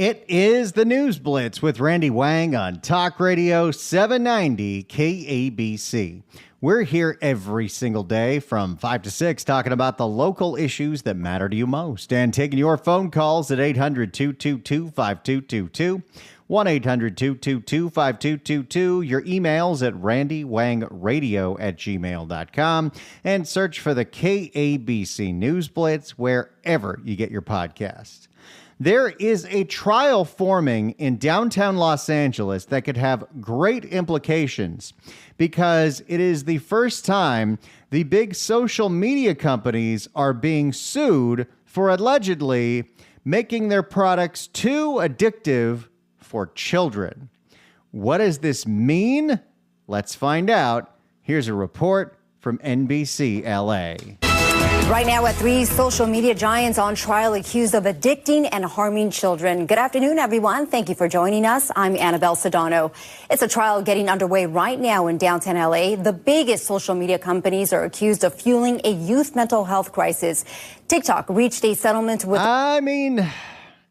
It is the News Blitz with Randy Wang on Talk Radio 790 KABC. We're here every single day from 5 to 6 talking about the local issues that matter to you most and taking your phone calls at 800-222-5222, 1-800-222-5222, your emails at randywangradio@gmail.com, and search for the KABC News Blitz wherever you get your podcasts. There is a trial forming in downtown Los Angeles that could have great implications because it is the first time the big social media companies are being sued for allegedly making their products too addictive for children. What does this mean? Let's find out. Here's a report from NBC LA. Right now, at 3 social media giants on trial accused of addicting and harming children. Good afternoon, everyone. Thank you for joining us. I'm Annabelle Sedano. It's a trial getting underway right now in downtown LA. The biggest social media companies are accused of fueling a youth mental health crisis. TikTok reached a settlement with...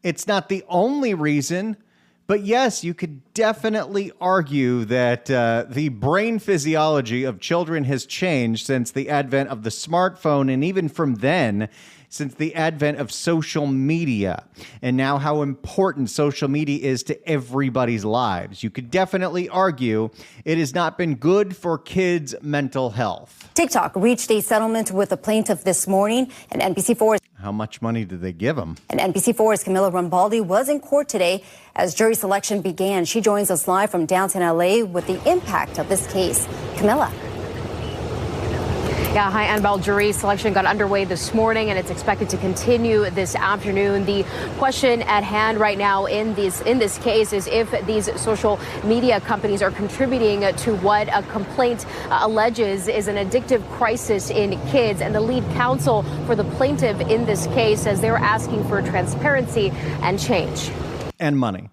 It's not the only reason. But yes, you could definitely argue that the brain physiology of children has changed since the advent of the smartphone, and even from then, since the advent of social media, and now how important social media is to everybody's lives. You could definitely argue it has not been good for kids' mental health. TikTok reached a settlement with the plaintiff this morning, and NBC4's... How much money did they give them? And NBC4's Camilla Rambaldi was in court today as jury selection began. She joins us live from downtown LA with the impact of this case. Camilla. Yeah, hi, Annabelle. Jury selection got underway this morning, and it's expected to continue this afternoon. The question at hand right now in this case is if these social media companies are contributing to what a complaint alleges is an addictive crisis in kids. And the lead counsel for the plaintiff in this case says they're asking for transparency and change. And money.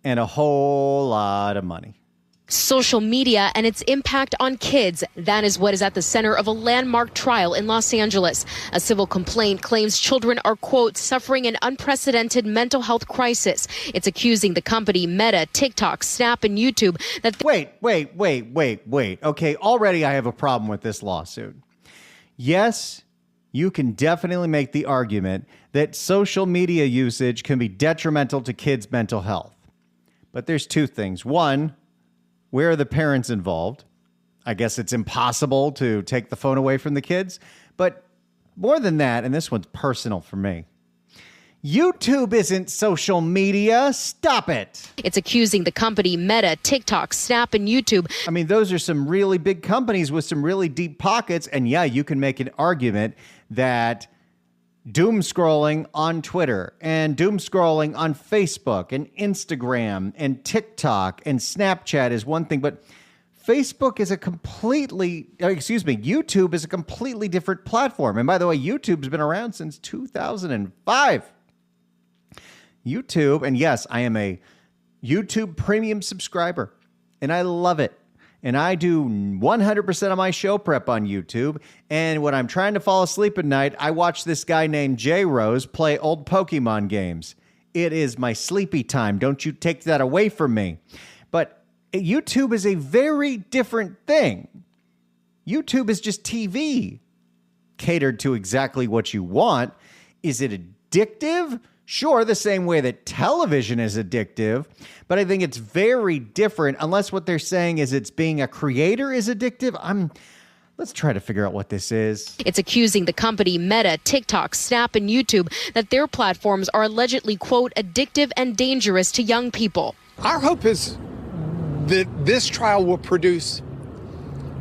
And a whole lot of money. Social media and its impact on kids. That is what is at the center of a landmark trial in Los Angeles. A civil complaint claims children are, quote, suffering an unprecedented mental health crisis. It's accusing the company Meta, TikTok, Snap, and YouTube that... Wait. Okay, already I have a problem with this lawsuit. Yes, you can definitely make the argument that social media usage can be detrimental to kids' mental health. But there's two things. One, where are the parents involved? I guess it's impossible to take the phone away from the kids. But more than that, and this one's personal for me, YouTube isn't social media. Stop it. It's accusing the company Meta, TikTok, Snap, and YouTube. I mean, those are some really big companies with some really deep pockets. And yeah, you can make an argument that doom scrolling on Twitter and doom scrolling on Facebook and Instagram and TikTok and Snapchat is one thing, but YouTube is a completely different platform. And by the way, YouTube's been around since 2005. YouTube, and yes, I am a YouTube premium subscriber and I love it. And I do 100% of my show prep on YouTube. And when I'm trying to fall asleep at night, I watch this guy named J Rose play old Pokemon games. It is my sleepy time. Don't you take that away from me. But YouTube is a very different thing. YouTube is just TV catered to exactly what you want. Is it addictive? Sure, the same way that television is addictive, but I think it's very different unless what they're saying is it's being a creator is addictive. Let's try to figure out what this is. It's accusing the company Meta, TikTok, Snap, and YouTube that their platforms are allegedly, quote, addictive and dangerous to young people. Our hope is that this trial will produce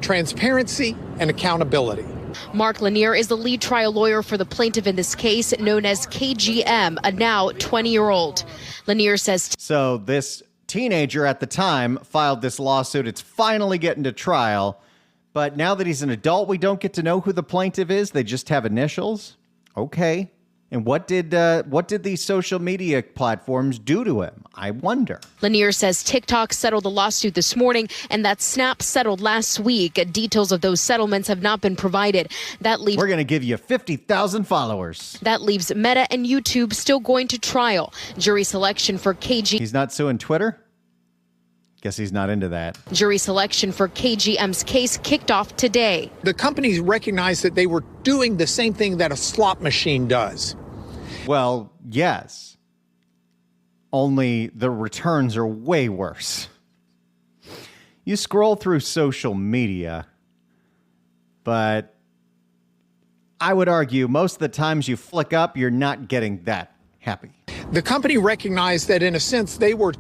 transparency and accountability. Mark Lanier is the lead trial lawyer for the plaintiff in this case, known as KGM, a now 20-year-old. Lanier says... So this teenager at the time filed this lawsuit. It's finally getting to trial. But now that he's an adult, we don't get to know who the plaintiff is. They just have initials. Okay. And what did these social media platforms do to him? I wonder. Lanier says TikTok settled the lawsuit this morning and that Snap settled last week. Details of those settlements have not been provided. We're going to give you 50,000 followers. That leaves Meta and YouTube still going to trial. Jury selection for KG. He's not suing Twitter? Guess he's not into that. Jury selection for KGM's case kicked off today. The companies recognized that they were doing the same thing that a slot machine does. Well, yes. Only the returns are way worse. You scroll through social media, but I would argue most of the times you flick up, you're not getting that happy. The company recognized that, in a sense, they were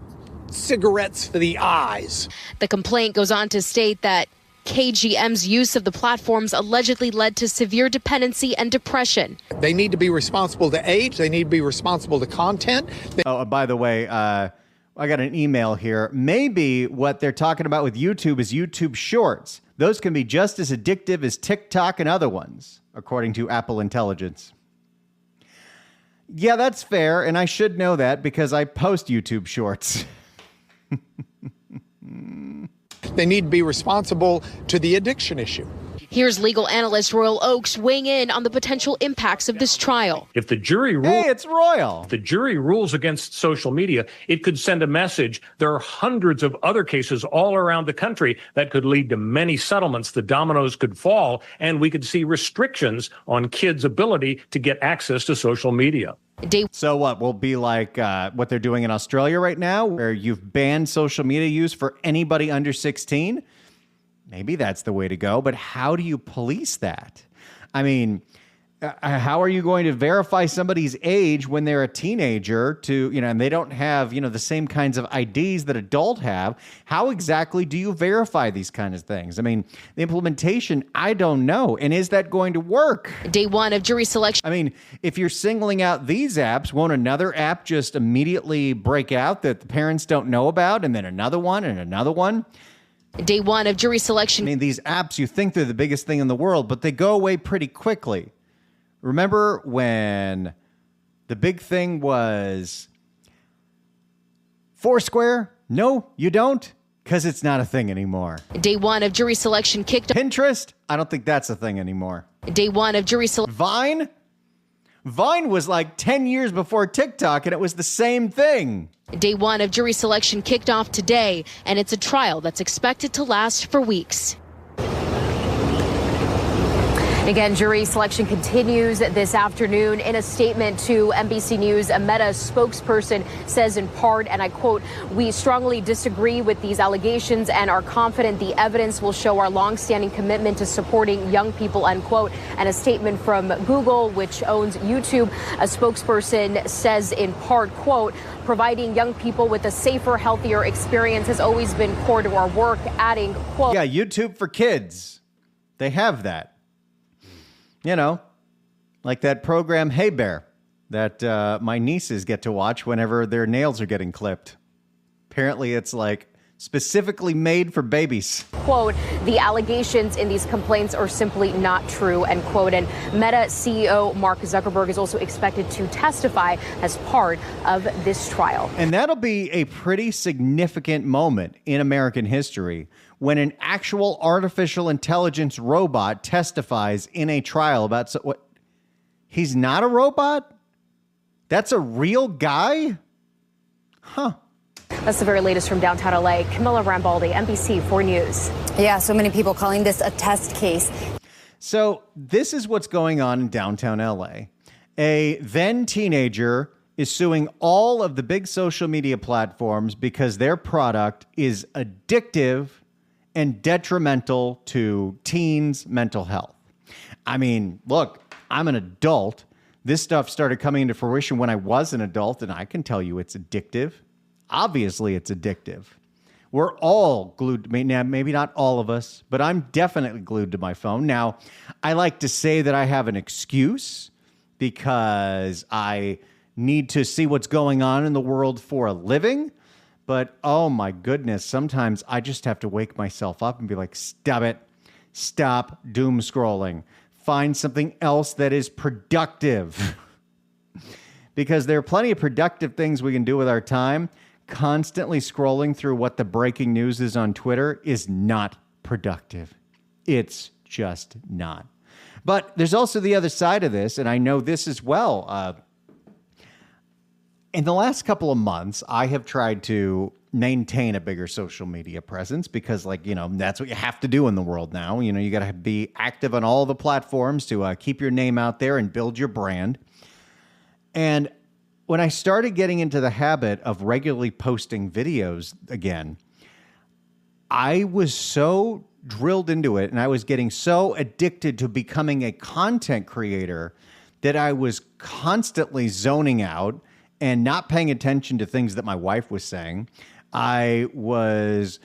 cigarettes for the eyes. The complaint goes on to state that KGM's use of the platforms allegedly led to severe dependency and depression. They need to be responsible to age. They need to be responsible to content. By the way, I got an email here. Maybe what they're talking about with YouTube is YouTube Shorts. Those can be just as addictive as TikTok and other ones, according to Apple Intelligence. Yeah, that's fair, and I should know that because I post YouTube Shorts. They need to be responsible to the addiction issue. Here's legal analyst Royal Oakes weighing in on the potential impacts of this trial. If the jury Hey, it's Royal. If the jury rules against social media, it could send a message. There are hundreds of other cases all around the country that could lead to many settlements. The dominoes could fall, and we could see restrictions on kids' ability to get access to social media. So what will be like what they're doing in Australia right now, where you've banned social media use for anybody under 16? Maybe that's the way to go, but how do you police that? I mean, how are you going to verify somebody's age when they're a teenager and they don't have, the same kinds of IDs that adults have? How exactly do you verify these kinds of things? I mean, the implementation, I don't know. And is that going to work? Day one of jury selection. I mean, if you're singling out these apps, won't another app just immediately break out that the parents don't know about, and then another one and another one? Day one of jury selection. I mean, these apps, you think they're the biggest thing in the world, but they go away pretty quickly. Remember when the big thing was Foursquare? No, you don't, because it's not a thing anymore. Day one of jury selection kicked off. Pinterest? I don't think that's a thing anymore. Day one of jury selection. Vine? Vine was like 10 years before TikTok, and it was the same thing. Day one of jury selection kicked off today, and it's a trial that's expected to last for weeks. Again, jury selection continues this afternoon. In a statement to NBC News, a Meta spokesperson says in part, and I quote, "We strongly disagree with these allegations and are confident the evidence will show our longstanding commitment to supporting young people," unquote. And a statement from Google, which owns YouTube, a spokesperson says in part, quote, "Providing young people with a safer, healthier experience has always been core to our work," adding, quote, "Yeah, YouTube for kids. They have that. Like that program Hey Bear that my nieces get to watch whenever their nails are getting clipped. Apparently it's like specifically made for babies." Quote, "The allegations in these complaints are simply not true," end quote. And Meta CEO Mark Zuckerberg is also expected to testify as part of this trial. And that'll be a pretty significant moment in American history when an actual artificial intelligence robot testifies in a trial about what? He's not a robot? That's a real guy? Huh. That's the very latest from downtown LA. Camilla Rambaldi, NBC 4 News. Yeah, so many people calling this a test case. So this is what's going on in downtown LA. A then teenager is suing all of the big social media platforms because their product is addictive and detrimental to teens' mental health. I mean, look, I'm an adult. This stuff started coming into fruition when I was an adult, and I can tell you it's addictive. Obviously, it's addictive. We're all glued. Maybe not all of us, but I'm definitely glued to my phone. Now, I like to say that I have an excuse because I need to see what's going on in the world for a living. But, oh my goodness, sometimes I just have to wake myself up and be like, stop it. Stop doom scrolling. Find something else that is productive. because there are plenty of productive things we can do with our time. Constantly scrolling through what the breaking news is on Twitter is not productive. It's just not. But there's also the other side of this, and I know this as well. In the last couple of months, I have tried to maintain a bigger social media presence because, that's what you have to do in the world now. You got to be active on all the platforms to keep your name out there and build your brand. And when I started getting into the habit of regularly posting videos again, I was so drilled into it and I was getting so addicted to becoming a content creator that I was constantly zoning out and not paying attention to things that my wife was saying. I was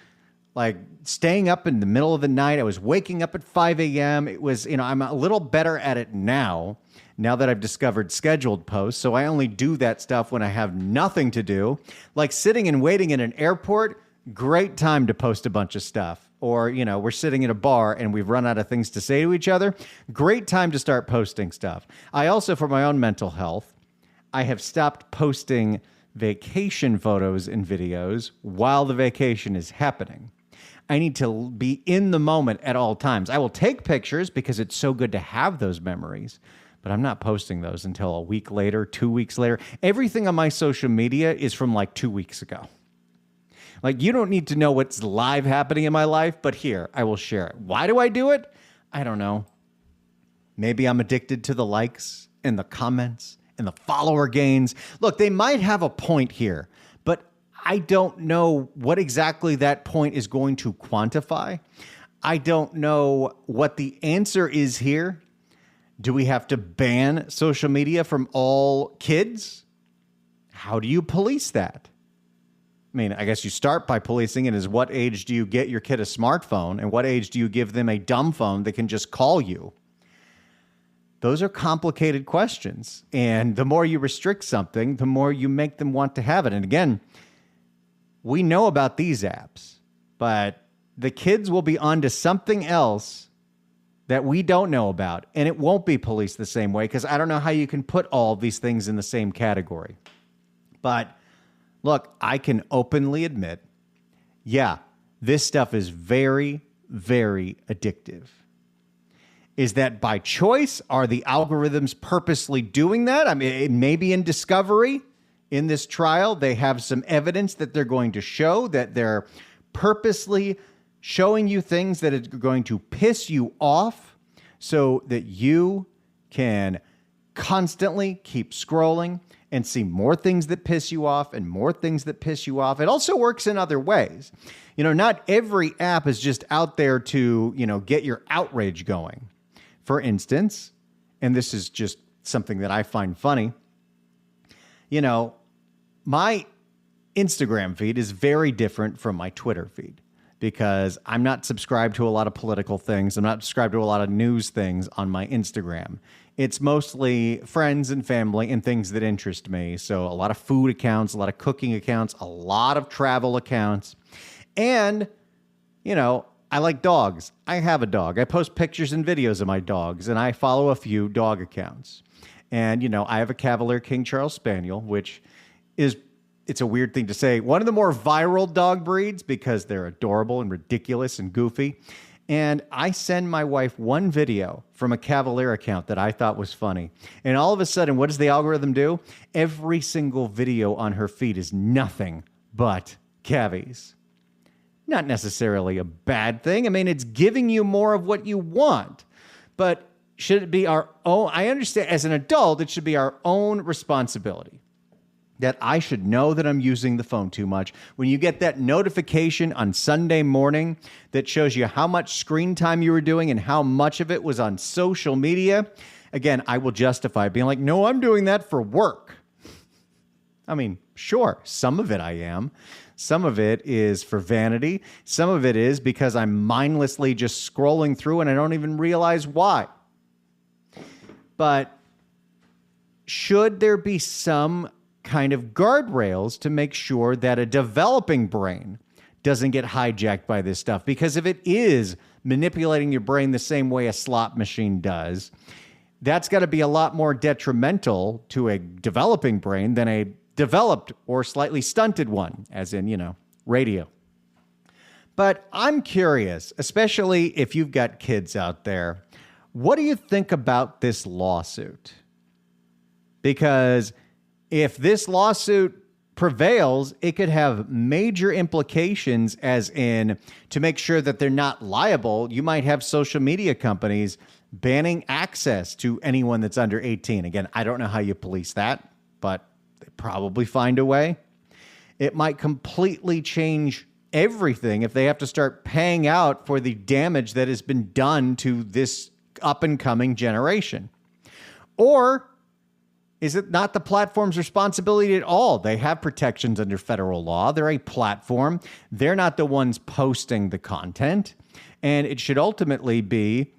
staying up in the middle of the night. I was waking up at 5 a.m. It was, I'm a little better at it now that I've discovered scheduled posts. So I only do that stuff when I have nothing to do. Like sitting and waiting in an airport, great time to post a bunch of stuff. Or, we're sitting in a bar and we've run out of things to say to each other. Great time to start posting stuff. I also, for my own mental health, I have stopped posting vacation photos and videos while the vacation is happening. I need to be in the moment at all times. I will take pictures because it's so good to have those memories, but I'm not posting those until a week later, 2 weeks later. Everything on my social media is from 2 weeks ago. You don't need to know what's live happening in my life, but here, I will share it. Why do I do it? I don't know. Maybe I'm addicted to the likes and the comments and the follower gains. Look, they might have a point here, but I don't know what exactly that point is going to quantify. I don't know what the answer is here. Do we have to ban social media from all kids? How do you police that? I guess you start by policing it as what age do you get your kid a smartphone and what age do you give them a dumb phone that can just call you? Those are complicated questions. And the more you restrict something, the more you make them want to have it. And again, we know about these apps, but the kids will be onto something else that we don't know about. And it won't be policed the same way because I don't know how you can put all of these things in the same category. But look, I can openly admit, yeah, this stuff is very, very addictive. Is that by choice? Are the algorithms purposely doing that? Maybe in discovery, in this trial, they have some evidence that they're going to show that they're purposely showing you things that are going to piss you off so that you can constantly keep scrolling and see more things that piss you off and more things that piss you off. It also works in other ways. Not every app is just out there to, get your outrage going. For instance, and this is just something that I find funny, my Instagram feed is very different from my Twitter feed because I'm not subscribed to a lot of political things. I'm not subscribed to a lot of news things on my Instagram. It's mostly friends and family and things that interest me. So a lot of food accounts, a lot of cooking accounts, a lot of travel accounts. And, I like dogs. I have a dog. I post pictures and videos of my dogs, and I follow a few dog accounts. And, I have a Cavalier King Charles Spaniel, which it's a weird thing to say, one of the more viral dog breeds because they're adorable and ridiculous and goofy. And I send my wife one video from a Cavalier account that I thought was funny. And all of a sudden, what does the algorithm do? Every single video on her feed is nothing but cavies. Not necessarily a bad thing. It's giving you more of what you want. But should it be our own? I understand as an adult, it should be our own responsibility. That I should know that I'm using the phone too much. When you get that notification on Sunday morning that shows you how much screen time you were doing and how much of it was on social media, again, I will justify being like, no, I'm doing that for work. Sure, some of it I am. Some of it is for vanity. Some of it is because I'm mindlessly just scrolling through and I don't even realize why. But should there be some kind of guardrails to make sure that a developing brain doesn't get hijacked by this stuff? Because if it is manipulating your brain the same way a slot machine does, that's got to be a lot more detrimental to a developing brain than a developed or slightly stunted one, as in, radio. But I'm curious, especially if you've got kids out there, what do you think about this lawsuit? Because if this lawsuit prevails, it could have major implications, as in, to make sure that they're not liable, you might have social media companies banning access to anyone that's under 18. Again, I don't know how you police that, but they probably find a way. It might completely change everything if they have to start paying out for the damage that has been done to this up-and-coming generation. Or is it not the platform's responsibility at all? They have protections under federal law. They're a platform. They're not the ones posting the content. And it should ultimately be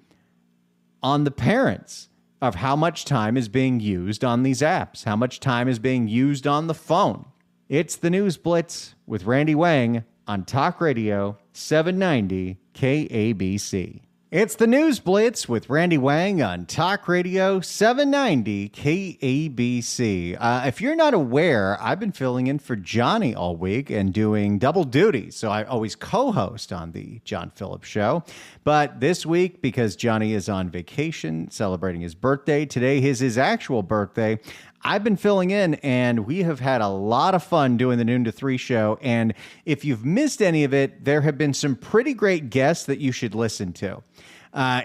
on the parents of how much time is being used on these apps, how much time is being used on the phone. It's the News Blitz with Randy Wang on Talk Radio 790 KABC. It's the News Blitz with Randy Wang on Talk Radio 790 KABC. If you're not aware, I've been filling in for Johnny all week and doing double duty. So I always co-host on the John Phillips Show. But this week, because Johnny is on vacation celebrating his birthday, today is his actual birthday, I've been filling in, and we have had a lot of fun doing the Noon to 3 show. And if you've missed any of it, there have been some pretty great guests that you should listen to.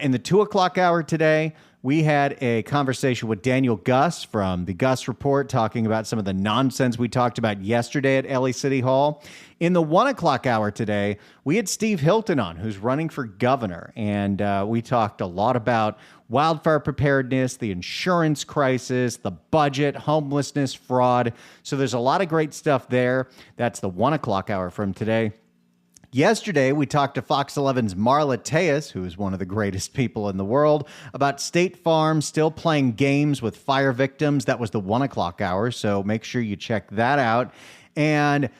In the 2 o'clock hour today, we had a conversation with Daniel Gus from the Gus Report, talking about some of the nonsense we talked about yesterday at LA City Hall. In the 1 o'clock hour today, we had Steve Hilton on, who's running for governor. And we talked a lot about wildfire preparedness, the insurance crisis, the budget, homelessness, fraud. So there's a lot of great stuff there. That's the 1 o'clock hour from today. Yesterday, we talked to Fox 11's Marla Tejas, who is one of the greatest people in the world, about State Farm still playing games with fire victims. That was the 1 o'clock hour, so make sure you check that out. And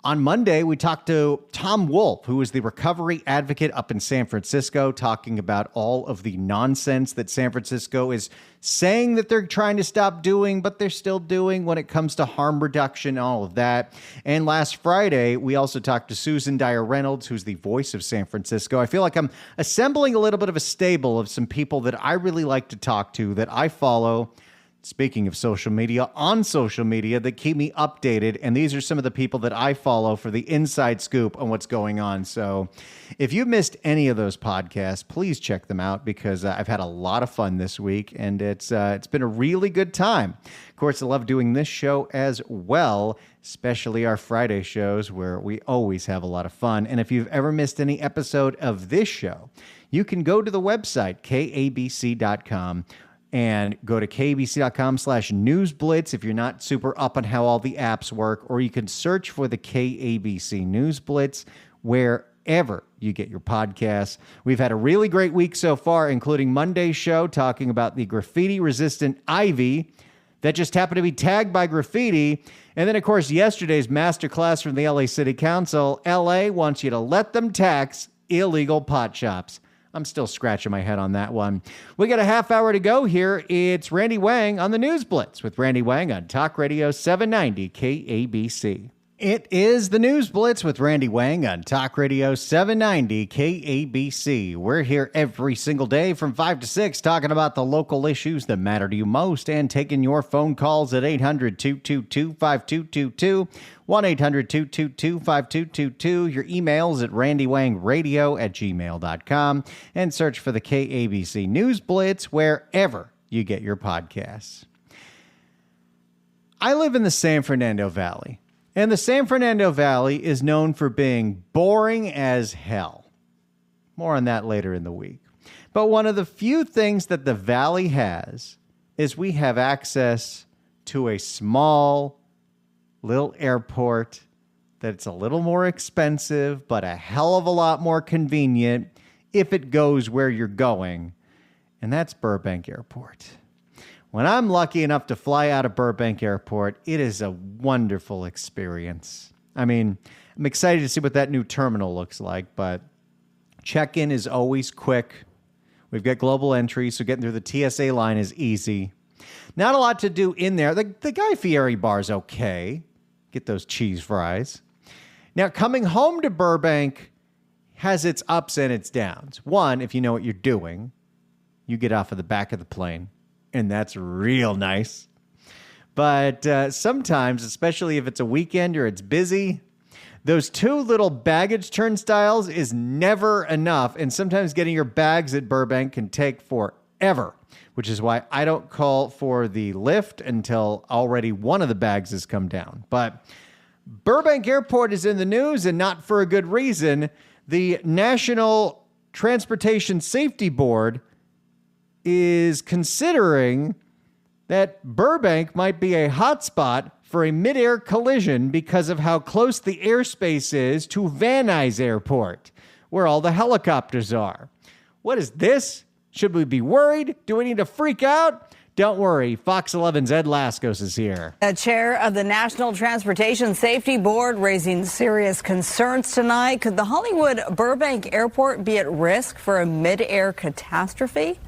on Monday, we talked to Tom Wolfe, who is the recovery advocate up in San Francisco, talking about all of the nonsense that San Francisco is saying that they're trying to stop doing, but they're still doing when it comes to harm reduction, all of that. And last Friday, we also talked to Susan Dyer Reynolds, who's the voice of San Francisco. I feel like I'm assembling a little bit of a stable of some people that I really like to talk to, that I follow. Speaking of social media, on social media, that keep me updated. And these are some of the people that I follow for the inside scoop on what's going on. So if you missed any of those podcasts, please check them out, because I've had a lot of fun this week, and it's been a really good time. Of course, I love doing this show as well, especially our Friday shows, where we always have a lot of fun. And if you've ever missed any episode of this show, you can go to the website, kabc.com, and go to kbc.com/newsblitz if you're not super up on how all the apps work, or you can search for the KABC News Blitz wherever you get your podcasts. We've had a really great week so far, including Monday's show talking about the graffiti-resistant ivy that just happened to be tagged by graffiti. And then, of course, yesterday's masterclass from the LA City Council. LA wants you to let them tax illegal pot shops. I'm still scratching my head on that one. We got a half hour to go here. It's Randy Wang on the News Blitz with Randy Wang on Talk Radio 790 KABC. It is the News Blitz with Randy Wang on Talk Radio 790 KABC. We're here every single day from 5 to 6 talking about the local issues that matter to you most, and taking your phone calls at 800-222-5222, 1-800-222-5222. Your emails at randywangradio@gmail.com, and search for the KABC News Blitz wherever you get your podcasts. I live in the San Fernando Valley. And the San Fernando Valley is known for being boring as hell. More on that later in the week. But one of the few things that the valley has is we have access to a small little airport that's a little more expensive, but a hell of a lot more convenient if it goes where you're going. And that's Burbank Airport. When I'm lucky enough to fly out of Burbank Airport, it is a wonderful experience. I mean, I'm excited to see what that new terminal looks like, but check-in is always quick. We've got global entry, so getting through the TSA line is easy. Not a lot to do in there. The Guy Fieri bar's okay. Get those cheese fries. Now, coming home to Burbank has its ups and its downs. One, if you know what you're doing, you get off of the back of the plane, and that's real nice. But sometimes, especially if it's a weekend or it's busy, those two little baggage turnstiles is never enough. And sometimes getting your bags at Burbank can take forever, which is why I don't call for the lift until already one of the bags has come down. But Burbank Airport is in the news, and not for a good reason. The National Transportation Safety Board is considering that Burbank might be a hotspot for a mid-air collision because of how close the airspace is to Van Nuys Airport, where all the helicopters are. What is this? Should we be worried? Do we need to freak out? Don't worry, Fox 11's Ed Laskos is here. The chair of the National Transportation Safety Board raising serious concerns tonight. Could the Hollywood Burbank Airport be at risk for a mid-air catastrophe?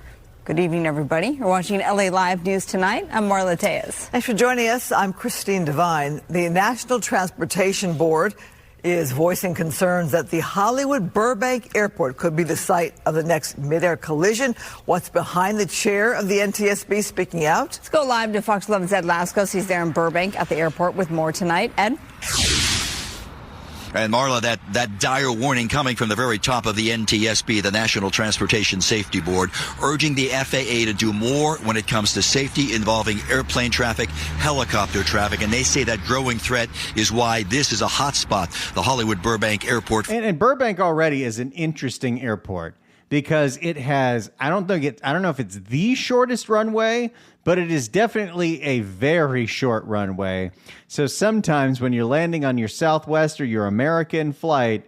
Good evening, everybody. You're watching LA Live News Tonight. I'm Marla Tejas. Thanks for joining us. I'm Christine Devine. The National Transportation Board is voicing concerns that the Hollywood Burbank Airport could be the site of the next mid-air collision. What's behind the chair of the NTSB speaking out? Let's go live to Fox 11's Ed Laskos. He's there in Burbank at the airport with more tonight. Ed? And Marla, that dire warning coming from the very top of the NTSB, the National Transportation Safety Board, urging the FAA to do more when it comes to safety involving airplane traffic, helicopter traffic. And they say that growing threat is why this is a hot spot, the Hollywood Burbank Airport. And Burbank already is an interesting airport because it has, I don't know if it's the shortest runway, but it is definitely a very short runway. So sometimes when you're landing on your Southwest or your American flight,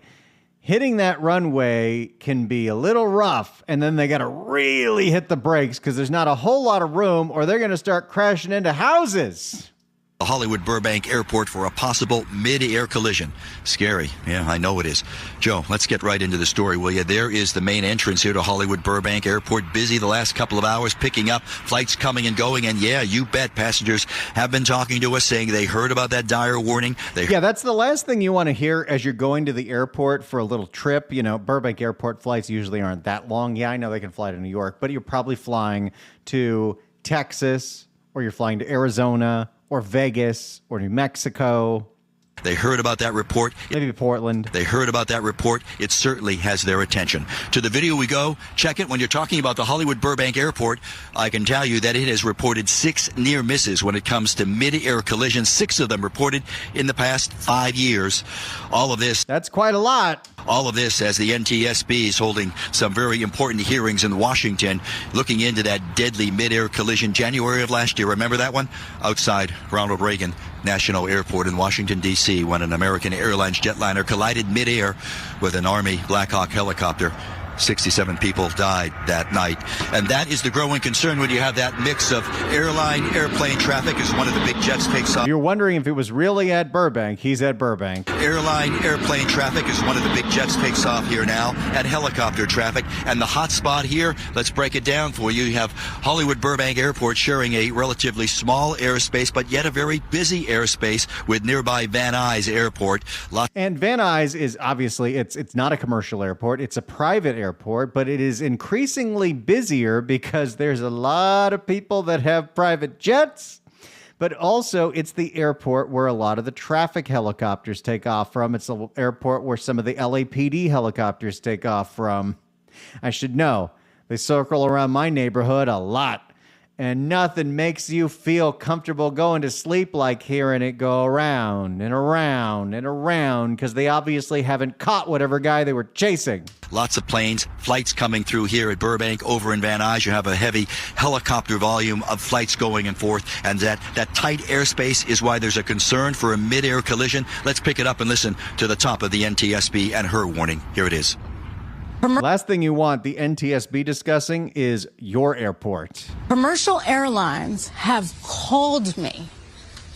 hitting that runway can be a little rough. And then they got to really hit the brakes because there's not a whole lot of room or they're going to start crashing into houses. The Hollywood Burbank Airport for a possible mid-air collision. Scary. Yeah, I know it is. Joe, let's get right into the story, will you? There is the main entrance here to Hollywood Burbank Airport. Busy the last couple of hours, picking up flights coming and going. And yeah, you bet passengers have been talking to us saying they heard about that dire warning. Yeah, that's the last thing you want to hear as you're going to the airport for a little trip. You know, Burbank Airport flights usually aren't that long. Yeah, I know they can fly to New York, but you're probably flying to Texas or you're flying to Arizona or Vegas, or New Mexico. They heard about that report. Maybe Portland. They heard about that report. It certainly has their attention. To the video we go. Check it. When you're talking about the Hollywood Burbank Airport, I can tell you that it has reported 6 near misses when it comes to mid-air collisions. 6 of them reported in the past 5 years. All of this. That's quite a lot. All of this as the NTSB is holding some very important hearings in Washington, looking into that deadly mid-air collision January of last year. Remember that one? Outside Ronald Reagan National Airport in Washington, D.C., when an American Airlines jetliner collided mid-air with an Army Black Hawk helicopter. 67 people died that night. And that is the growing concern when you have that mix of airplane traffic as one of the big jets takes off. You're wondering if it was really at Burbank. He's at Burbank. Airplane traffic as one of the big jets takes off here now, and helicopter traffic. And the hot spot here, let's break it down for you. You have Hollywood Burbank Airport sharing a relatively small airspace, but yet a very busy airspace with nearby Van Nuys Airport. And Van Nuys is obviously, it's not a commercial airport. It's a private airport, but it is increasingly busier because there's a lot of people that have private jets, but also it's the airport where a lot of the traffic helicopters take off from. It's the airport where some of the LAPD helicopters take off from. I should know. They circle around my neighborhood a lot. And nothing makes you feel comfortable going to sleep like hearing it go around and around and around because they obviously haven't caught whatever guy they were chasing. Lots of planes, flights coming through here at Burbank. Over in Van Nuys, you have a heavy helicopter volume of flights going and forth. And that tight airspace is why there's a concern for a mid-air collision. Let's pick it up and listen to the top of the NTSB and her warning. Here it is. Last thing you want the NTSB discussing is your airport. Commercial airlines have called me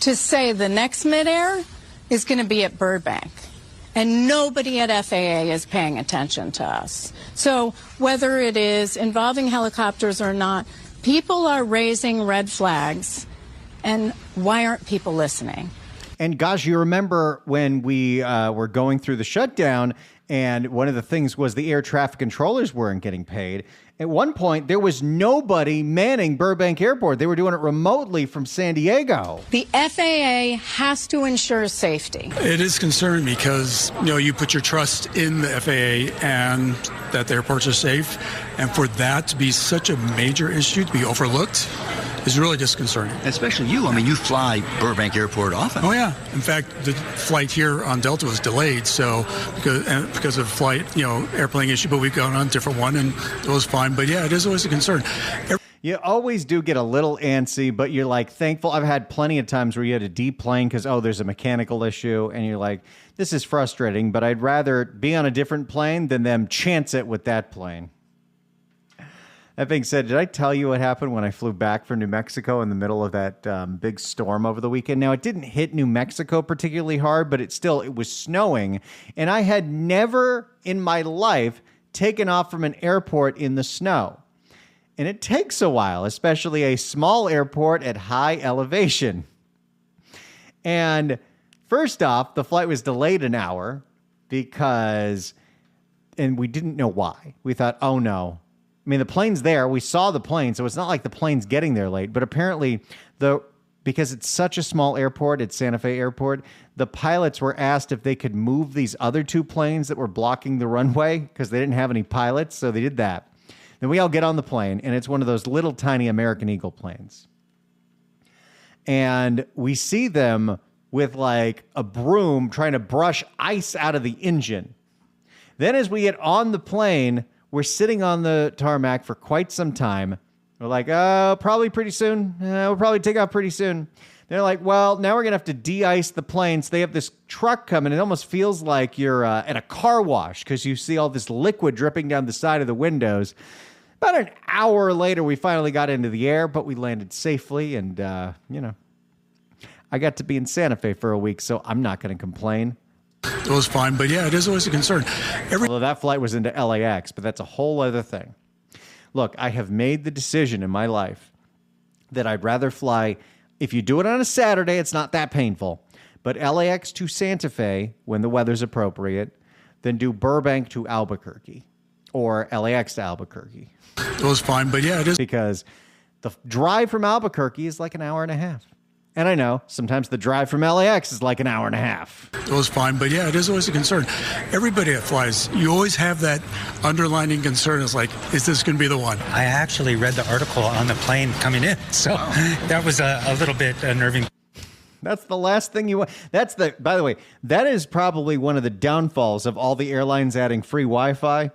to say the next midair is going to be at Burbank. and nobody at FAA is paying attention to us. So whether it is involving helicopters or not, people are raising red flags. And why aren't people listening? And gosh, you remember when we were going through the shutdown, and one of the things was the air traffic controllers weren't getting paid. At one point, there was nobody manning Burbank Airport. They were doing it remotely from San Diego. The FAA has to ensure safety. It is concerning because, you put your trust in the FAA and that the airports are safe. And for that to be such a major issue, to be overlooked, is really disconcerting. Especially you. I mean, you fly Burbank Airport often. Oh, yeah. In fact, the flight here on Delta was delayed, so because of flight, airplane issue, but we've gone on a different one, and it was fine. But, yeah, it is always a concern. You always do get a little antsy, but you're like thankful. I've had plenty of times where you had a deplane because, there's a mechanical issue, and you're like, this is frustrating, but I'd rather be on a different plane than them chance it with that plane. That being said, did I tell you what happened when I flew back from New Mexico in the middle of that big storm over the weekend? Now, it didn't hit New Mexico particularly hard, but it was snowing. And I had never in my life taken off from an airport in the snow. And it takes a while, especially a small airport at high elevation. And first off, the flight was delayed an hour and we didn't know why. We thought, oh no. I mean, the plane's there. We saw the plane, so it's not like the plane's getting there late. But apparently, because it's such a small airport, it's Santa Fe Airport, the pilots were asked if they could move these other two planes that were blocking the runway because they didn't have any pilots, so they did that. Then we all get on the plane, and it's one of those little tiny American Eagle planes. And we see them with like a broom trying to brush ice out of the engine. Then as we get on the plane, we're sitting on the tarmac for quite some time. We're like, probably pretty soon. We'll probably take off pretty soon. They're like, well, now we're going to have to de-ice the plane. So they have this truck coming. It almost feels like you're at a car wash because you see all this liquid dripping down the side of the windows. About an hour later, we finally got into the air, but we landed safely. And, I got to be in Santa Fe for a week, so I'm not going to complain. It was fine, but yeah, it is always a concern. Although that flight was into LAX, but that's a whole other thing. Look, I have made the decision in my life that I'd rather fly. If you do it on a Saturday, it's not that painful. But LAX to Santa Fe when the weather's appropriate, than do Burbank to Albuquerque or LAX to Albuquerque. It was fine, but yeah, it is. Because the drive from Albuquerque is like an hour and a half. And I know sometimes the drive from LAX is like an hour and a half. It was fine, but yeah, it is always a concern. Everybody that flies, you always have that underlining concern. It's like, is this going to be the one? I actually read the article on the plane coming in, so that was a little bit unnerving. That's the last thing you want. By the way, that is probably one of the downfalls of all the airlines adding free Wi-Fi.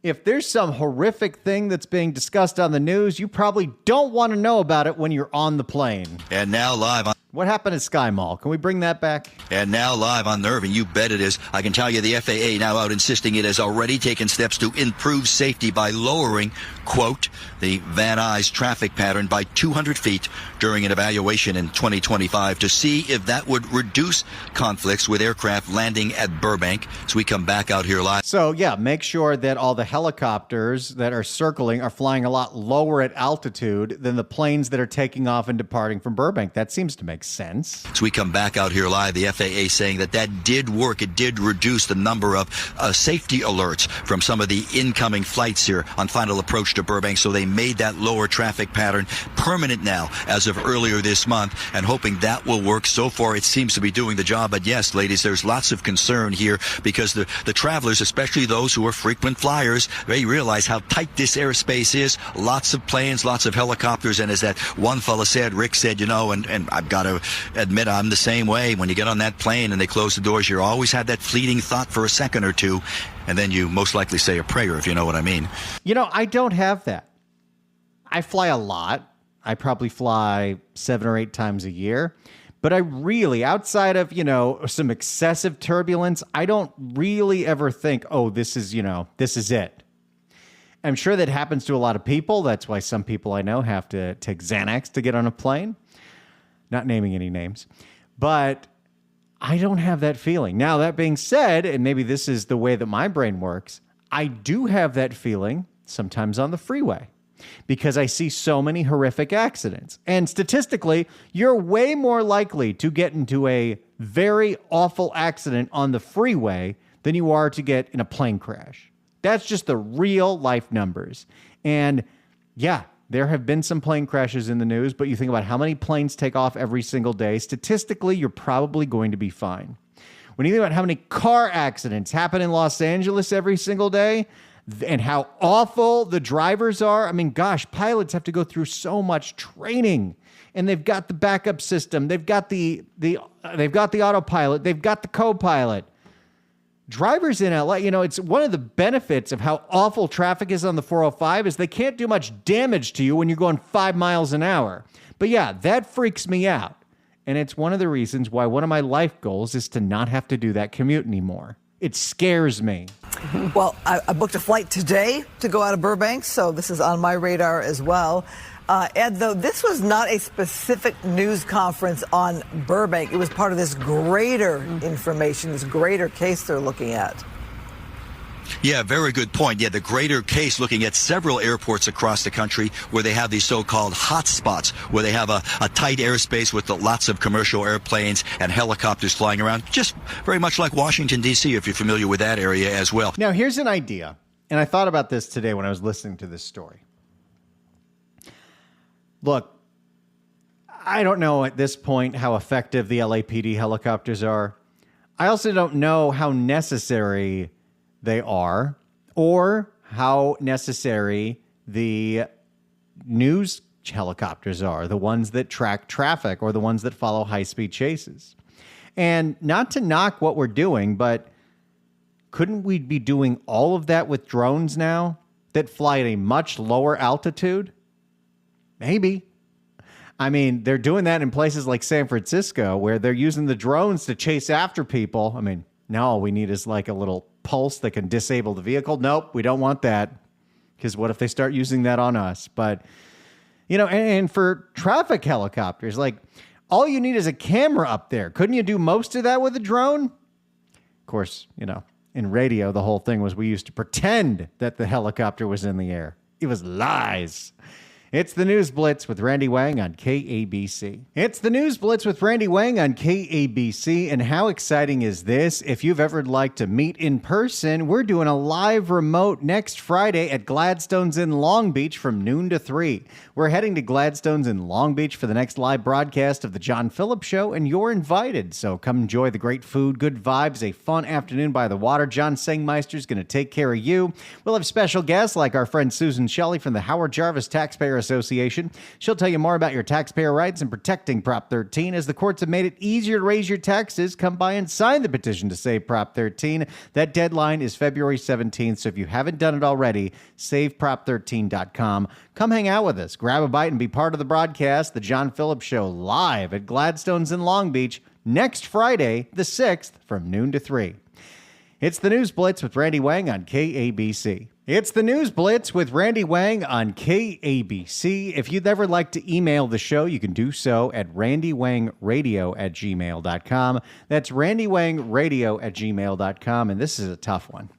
If there's some horrific thing that's being discussed on the news, you probably don't want to know about it when you're on the plane. And now live on... What happened at Sky Mall? Can we bring that back? And now live on Nerve, and you bet it is. I can tell you the FAA now out insisting it has already taken steps to improve safety by lowering, quote, the Van Nuys traffic pattern by 200 feet during an evaluation in 2025 to see if that would reduce conflicts with aircraft landing at Burbank. So we come back out here live. So, yeah, make sure that all the helicopters that are circling are flying a lot lower at altitude than the planes that are taking off and departing from Burbank. That seems to make sense. So we come back out here live, the FAA saying that did work. It did reduce the number of safety alerts from some of the incoming flights here on final approach to Burbank. So they made that lower traffic pattern permanent now as of earlier this month, and hoping that will work. So far, it seems to be doing the job. But yes, ladies, there's lots of concern here because the travelers, especially those who are frequent flyers, they realize how tight this airspace is. Lots of planes, lots of helicopters. And as that one fella said, Rick said, and I've got to admit I'm the same way. When you get on that plane and they close the doors, you always have that fleeting thought for a second or two, and then you most likely say a prayer, if you know what I mean. I don't have that. I fly a lot. I probably fly 7 or 8 times a year. But I really, outside of, some excessive turbulence, I don't really ever think, oh, this is it. I'm sure that happens to a lot of people. That's why some people I know have to take Xanax to get on a plane. Not naming any names. But I don't have that feeling. Now, that being said, and maybe this is the way that my brain works, I do have that feeling sometimes on the freeway because I see so many horrific accidents. And statistically, you're way more likely to get into a very awful accident on the freeway than you are to get in a plane crash. That's just the real life numbers. And yeah, there have been some plane crashes in the news, but you think about how many planes take off every single day. Statistically, you're probably going to be fine. When you think about how many car accidents happen in Los Angeles every single day and how awful the drivers are, I mean, gosh, pilots have to go through so much training, and they've got the backup system. They've got the autopilot. They've got the co-pilot. Drivers in LA, it's one of the benefits of how awful traffic is on the 405 is they can't do much damage to you when you're going 5 miles an hour. But yeah, that freaks me out. And it's one of the reasons why one of my life goals is to not have to do that commute anymore. It scares me. Well, I booked a flight today to go out of Burbank, so this is on my radar as well. Ed, though, this was not a specific news conference on Burbank. It was part of this greater information, this greater case they're looking at. Yeah, very good point. Yeah, the greater case looking at several airports across the country where they have these so-called hot spots, where they have a tight airspace with lots of commercial airplanes and helicopters flying around, just very much like Washington, D.C., if you're familiar with that area as well. Now, here's an idea, and I thought about this today when I was listening to this story. Look, I don't know at this point how effective the LAPD helicopters are. I also don't know how necessary they are or how necessary the news helicopters are, the ones that track traffic or the ones that follow high-speed chases. And not to knock what we're doing, but couldn't we be doing all of that with drones now that fly at a much lower altitude? Maybe. I mean, they're doing that in places like San Francisco where they're using the drones to chase after people. I mean, now all we need is like a little pulse that can disable the vehicle. Nope, we don't want that, because what if they start using that on us? But, and for traffic helicopters, like all you need is a camera up there. Couldn't you do most of that with a drone? Of course, in radio, the whole thing was we used to pretend that the helicopter was in the air. It was lies. It's the News Blitz with Randy Wang on KABC. It's the News Blitz with Randy Wang on KABC. And how exciting is this? If you've ever liked to meet in person, we're doing a live remote next Friday at Gladstone's in Long Beach from noon to 3. We're heading to Gladstone's in Long Beach for the next live broadcast of The John Phillips Show, and you're invited. So come enjoy the great food, good vibes, a fun afternoon by the water. John Sengmeister's going to take care of you. We'll have special guests like our friend Susan Shelley from the Howard Jarvis Taxpayer Association. She'll tell you more about your taxpayer rights and protecting Prop 13. As the courts have made it easier to raise your taxes, come by and sign the petition to save Prop 13. That deadline is February 17th, so if you haven't done it already, saveprop13.com. Come hang out with us, grab a bite, and be part of the broadcast. The John Phillips Show live at Gladstone's in Long Beach next Friday, the 6th, from noon to 3. It's the News Blitz with Randy Wang on KABC. It's the News Blitz with Randy Wang on KABC. If you'd ever like to email the show, you can do so at randywangradio@gmail.com. That's randywangradio@gmail.com. And this is a tough one.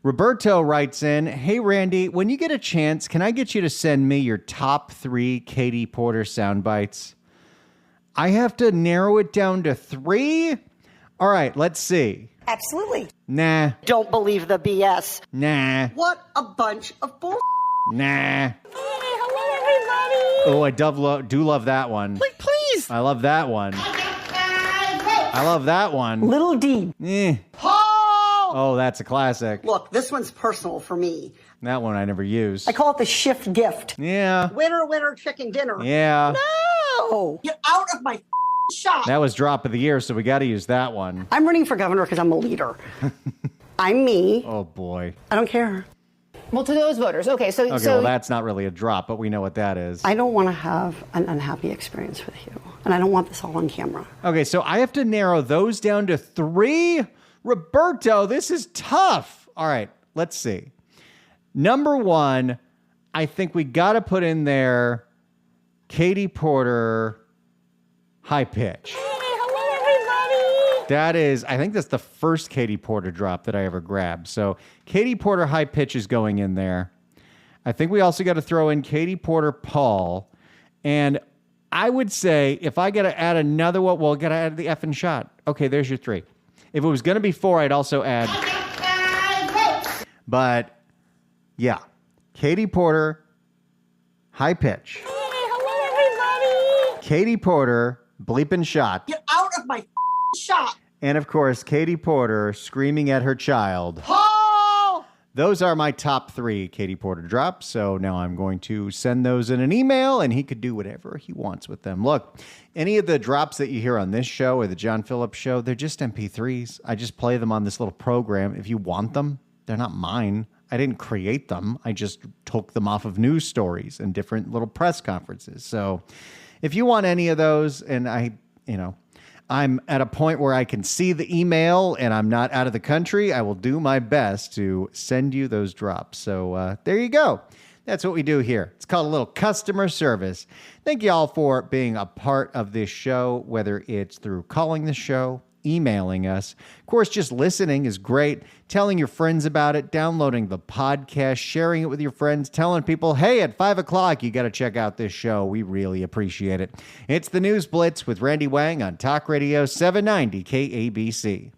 Roberto writes in, "Hey, Randy, when you get a chance, can I get you to send me your top 3 Katie Porter sound bites? I have to narrow it down to 3? All right, let's see. Absolutely. Nah. Don't believe the BS. Nah. What a bunch of bull. Nah. Hey, hello, everybody. Oh, I do love that one. Please. I love that one. I love that one. Little D. Paul! Oh, that's a classic. Look, this one's personal for me. That one I never used. I call it the shift gift. Yeah. Winner, winner, chicken dinner. Yeah. No! Get out of my shop. That was drop of the year, so we got to use that one. I'm running for governor because I'm a leader. I'm me. Oh, boy. I don't care. Well, to those voters. Okay, well, that's not really a drop, but we know what that is. I don't want to have an unhappy experience with you, and I don't want this all on camera. Okay, so I have to narrow those down to 3? Roberto, this is tough. All right, let's see. Number 1, I think we got to put in there Katie Porter high pitch. Hey, hello, everybody. I think that's the first Katie Porter drop that I ever grabbed. So Katie Porter high pitch is going in there. I think we also got to throw in Katie Porter Paul. And I would say if I got to add another one, well, got to add the effing shot. Okay, there's your 3. If it was going to be 4, I'd also add. But yeah, Katie Porter, high pitch. Hey, hello, everybody. Katie Porter, bleeping shot. Get out of my shot. And of course, Katie Porter screaming at her child. Paul! Those are my top 3 Katie Porter drops. So now I'm going to send those in an email and he could do whatever he wants with them. Look, any of the drops that you hear on this show or the John Phillips show, they're just MP3s. I just play them on this little program. If you want them, they're not mine. I didn't create them. I just took them off of news stories and different little press conferences. So if you want any of those, and I'm at a point where I can see the email and I'm not out of the country, I will do my best to send you those drops. So there you go. That's what we do here. It's called a little customer service. Thank you all for being a part of this show, whether it's through calling the show, emailing us. Of course, just listening is great. Telling your friends about it, downloading the podcast, sharing it with your friends, telling people, hey, at 5 o'clock, you got to check out this show. We really appreciate it. It's the News Blitz with Randy Wang on Talk Radio 790 KABC.